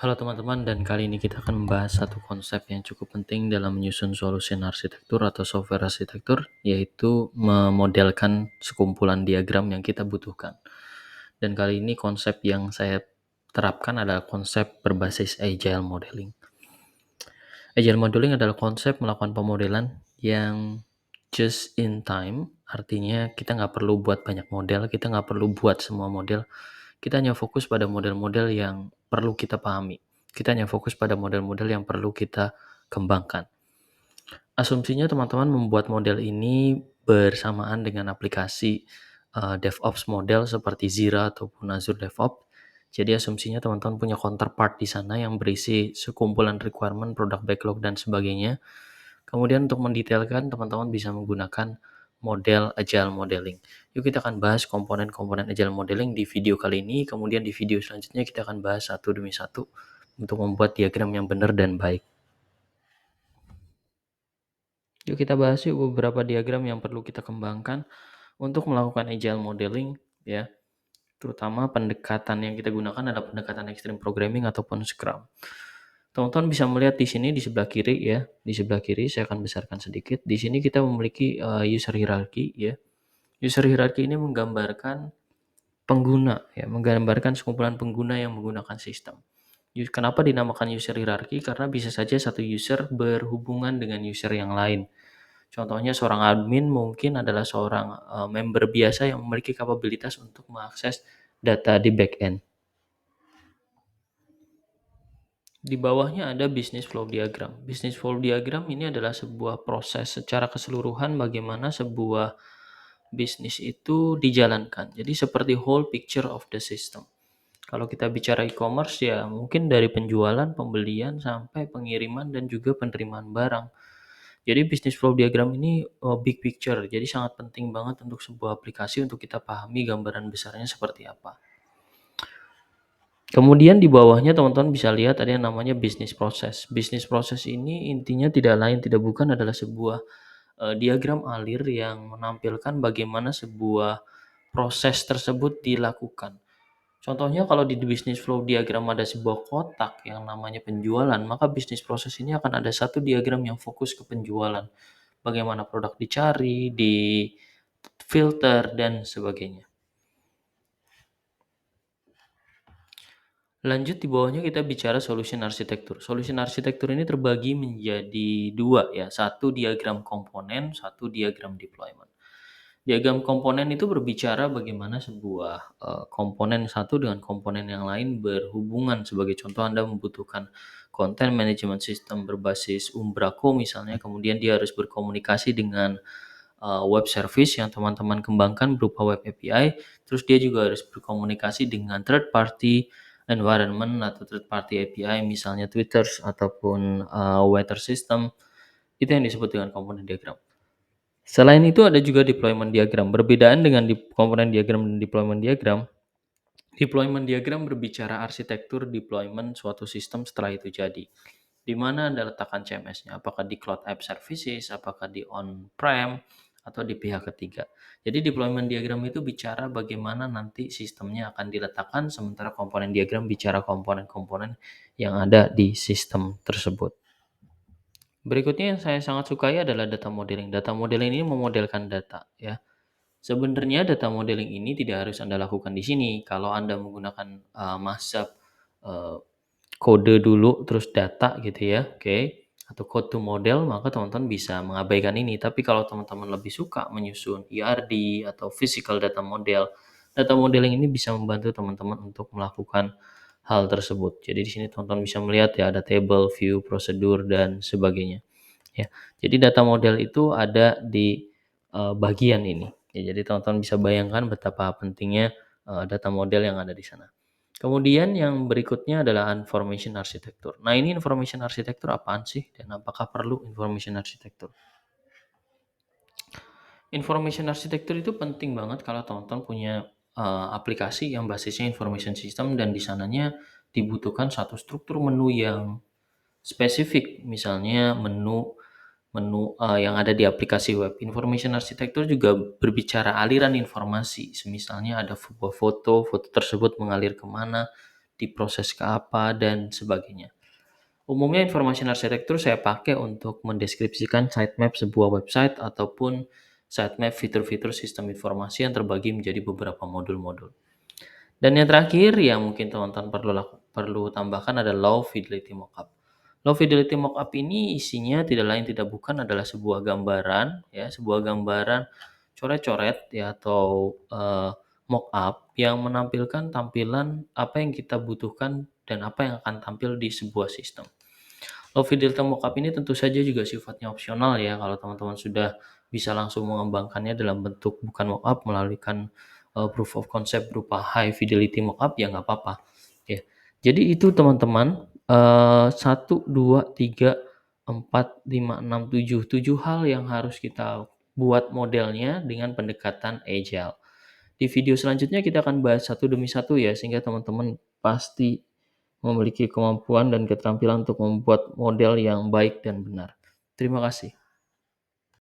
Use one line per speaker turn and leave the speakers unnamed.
Halo teman-teman, dan kali ini kita akan membahas satu konsep yang cukup penting dalam menyusun solusi arsitektur atau software arsitektur, yaitu memodelkan sekumpulan diagram yang kita butuhkan. Dan kali ini konsep yang saya terapkan adalah konsep berbasis Agile Modeling. Agile Modeling adalah konsep melakukan pemodelan yang just in time, artinya kita nggak perlu buat banyak model, kita nggak perlu buat semua model, kita hanya fokus pada model-model yang perlu kita pahami. Kita hanya fokus pada model-model yang perlu kita kembangkan. Asumsinya teman-teman membuat model ini bersamaan dengan aplikasi DevOps model seperti Jira ataupun Azure DevOps. Jadi asumsinya teman-teman punya counterpart di sana yang berisi sekumpulan requirement, product backlog, dan sebagainya. Kemudian untuk mendetailkan, teman-teman bisa menggunakan model Agile Modeling. Yuk kita akan bahas komponen-komponen Agile Modeling di video kali ini, kemudian di video selanjutnya kita akan bahas satu demi satu untuk membuat diagram yang benar dan baik. Yuk kita bahas beberapa diagram yang perlu kita kembangkan untuk melakukan Agile Modeling, ya. Terutama pendekatan yang kita gunakan adalah pendekatan Extreme Programming ataupun Scrum. Teman-teman bisa melihat di sini di sebelah kiri, ya. Di sebelah kiri saya akan besarkan sedikit. Di sini kita memiliki user hierarchy, ya. User hierarchy ini menggambarkan pengguna, ya, menggambarkan sekumpulan pengguna yang menggunakan sistem. Kenapa dinamakan user hierarchy? Karena bisa saja satu user berhubungan dengan user yang lain. Contohnya seorang admin mungkin adalah seorang member biasa yang memiliki kapabilitas untuk mengakses data di backend. Di bawahnya ada business flow diagram. Business flow diagram ini adalah sebuah proses secara keseluruhan bagaimana sebuah bisnis itu dijalankan. Jadi seperti whole picture of the system. Kalau kita bicara e-commerce ya mungkin dari penjualan, pembelian, sampai pengiriman dan juga penerimaan barang. Jadi business flow diagram ini big picture, jadi sangat penting banget untuk sebuah aplikasi untuk kita pahami gambaran besarnya seperti apa. Kemudian di bawahnya teman-teman bisa lihat ada yang namanya business process. Business process ini intinya tidak lain tidak bukan adalah sebuah diagram alir yang menampilkan bagaimana sebuah proses tersebut dilakukan. Contohnya kalau di business flow diagram ada sebuah kotak yang namanya penjualan, maka bisnis proses ini akan ada satu diagram yang fokus ke penjualan. Bagaimana produk dicari, di filter, dan sebagainya. Lanjut di bawahnya kita bicara solution arsitektur. Solution arsitektur ini terbagi menjadi dua ya, satu diagram komponen, satu diagram deployment. Diagram komponen itu berbicara bagaimana sebuah komponen satu dengan komponen yang lain berhubungan. Sebagai contoh Anda membutuhkan content management system berbasis Umbraco misalnya, kemudian dia harus berkomunikasi dengan web service yang teman-teman kembangkan berupa web API, terus dia juga harus berkomunikasi dengan third party environment atau third party API misalnya Twitter ataupun weather system. Itu yang disebut dengan komponen diagram. Selain itu ada juga deployment diagram. Perbedaan dengan komponen diagram dan deployment diagram berbicara arsitektur deployment suatu sistem setelah itu jadi. Di mana Anda letakkan CMS-nya, apakah di Cloud App Services, apakah di on-prem, atau di pihak ketiga. Jadi deployment diagram itu bicara bagaimana nanti sistemnya akan diletakkan, sementara komponen diagram bicara komponen-komponen yang ada di sistem tersebut. Berikutnya yang saya sangat sukai adalah data modeling. Data modeling ini memodelkan data, ya. Sebenarnya data modeling ini tidak harus Anda lakukan di sini. Kalau Anda menggunakan mazhab kode dulu terus data gitu ya, oke, atau code to model, maka teman-teman bisa mengabaikan ini. Tapi kalau teman-teman lebih suka menyusun ERD atau physical data model, data modeling ini bisa membantu teman-teman untuk melakukan hal tersebut. Jadi di sini teman-teman bisa melihat ya ada table, view, prosedur, dan sebagainya. Ya, jadi data model itu ada di bagian ini. Ya, jadi teman-teman bisa bayangkan betapa pentingnya data model yang ada di sana. Kemudian yang berikutnya adalah information architecture. Nah, ini information architecture apaan sih dan apakah perlu information architecture? Information architecture itu penting banget kalau teman-teman punya aplikasi yang basisnya information system dan di sananya dibutuhkan satu struktur menu yang spesifik, misalnya menu yang ada di aplikasi web. Information architecture juga berbicara aliran informasi. Misalnya ada sebuah foto tersebut mengalir kemana, diproses ke apa, dan sebagainya. Umumnya information arsitektur saya pakai untuk mendeskripsikan sitemap sebuah website ataupun sitemap fitur-fitur sistem informasi yang terbagi menjadi beberapa modul-modul. Dan yang terakhir yang mungkin teman-teman perlu tambahkan adalah low fidelity mockup. Low fidelity mockup ini isinya tidak lain tidak bukan adalah sebuah gambaran ya, sebuah gambaran coret-coret ya atau mockup yang menampilkan tampilan apa yang kita butuhkan dan apa yang akan tampil di sebuah sistem. Low fidelity mockup ini tentu saja juga sifatnya opsional ya, kalau teman-teman sudah bisa langsung mengembangkannya dalam bentuk bukan mockup melakukan proof of concept berupa high fidelity mockup ya nggak apa-apa ya. Jadi itu teman-teman 1, 2, 3, 4, 5, 6, 7, 7 hal yang harus kita buat modelnya dengan pendekatan agile. Di video selanjutnya kita akan bahas satu demi satu ya, sehingga teman-teman pasti memiliki kemampuan dan keterampilan untuk membuat model yang baik dan benar. Terima kasih.